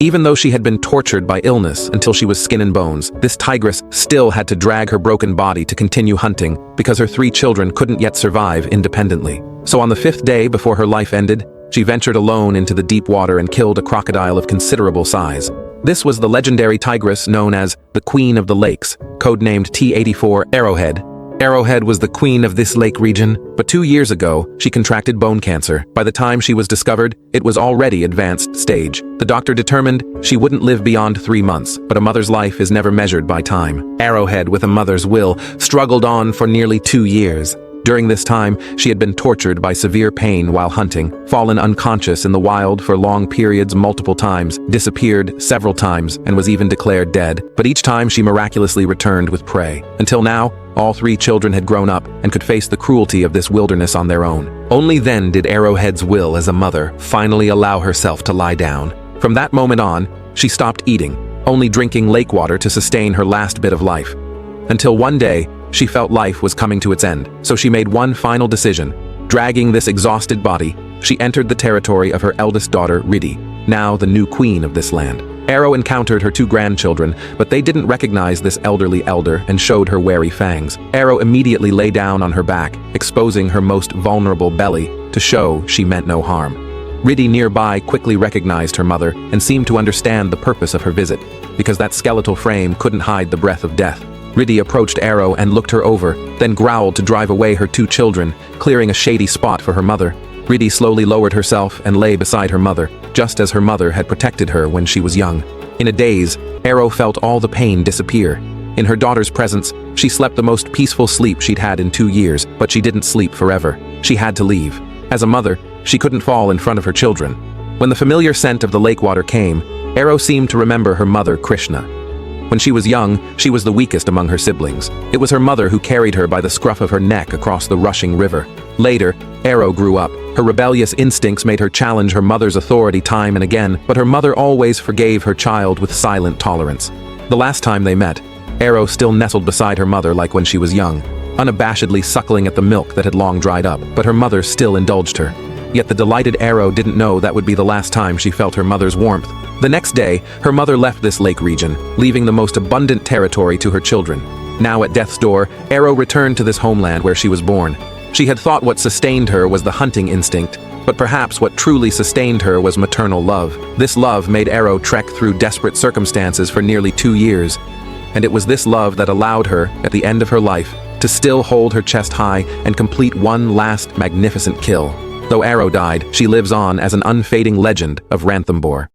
Even though she had been tortured by illness until she was skin and bones, this tigress still had to drag her broken body to continue hunting because her 3 children couldn't yet survive independently. So on the 5th day before her life ended, she ventured alone into the deep water and killed a crocodile of considerable size. This was the legendary tigress known as the Queen of the Lakes, codenamed T-84 Arrowhead. Arrowhead was the queen of this lake region, but 2 years ago, she contracted bone cancer. By the time she was discovered, it was already advanced stage. The doctor determined she wouldn't live beyond 3 months, but a mother's life is never measured by time. Arrowhead, with a mother's will, struggled on for nearly 2 years. During this time, she had been tortured by severe pain while hunting, fallen unconscious in the wild for long periods multiple times, disappeared several times, and was even declared dead. But each time she miraculously returned with prey. Until now, all 3 children had grown up and could face the cruelty of this wilderness on their own. Only then did Arrowhead's will as a mother finally allow herself to lie down. From that moment on, she stopped eating, only drinking lake water to sustain her last bit of life. Until one day, she felt life was coming to its end, so she made one final decision. Dragging this exhausted body, she entered the territory of her eldest daughter, Riddy, now the new queen of this land. Arrow encountered her 2 grandchildren, but they didn't recognize this elderly elder and showed her wary fangs. Arrow immediately lay down on her back, exposing her most vulnerable belly to show she meant no harm. Riddy nearby quickly recognized her mother and seemed to understand the purpose of her visit, because that skeletal frame couldn't hide the breath of death. Riddy approached Arrow and looked her over, then growled to drive away her 2 children, clearing a shady spot for her mother. Riddy slowly lowered herself and lay beside her mother, just as her mother had protected her when she was young. In a daze, Arrow felt all the pain disappear. In her daughter's presence, she slept the most peaceful sleep she'd had in 2 years, but she didn't sleep forever. She had to leave. As a mother, she couldn't fall in front of her children. When the familiar scent of the lake water came, Arrow seemed to remember her mother, Krishna. When she was young, she was the weakest among her siblings. It was her mother who carried her by the scruff of her neck across the rushing river. Later, Arrow grew up. Her rebellious instincts made her challenge her mother's authority time and again, but her mother always forgave her child with silent tolerance. The last time they met, Arrow still nestled beside her mother like when she was young, unabashedly suckling at the milk that had long dried up, but her mother still indulged her. Yet the delighted Arrow didn't know that would be the last time she felt her mother's warmth. The next day, her mother left this lake region, leaving the most abundant territory to her children. Now at death's door, Arrow returned to this homeland where she was born. She had thought what sustained her was the hunting instinct, but perhaps what truly sustained her was maternal love. This love made Arrow trek through desperate circumstances for nearly 2 years, and it was this love that allowed her, at the end of her life, to still hold her chest high and complete one last magnificent kill. Though Arrow died, she lives on as an unfading legend of Ranthambore.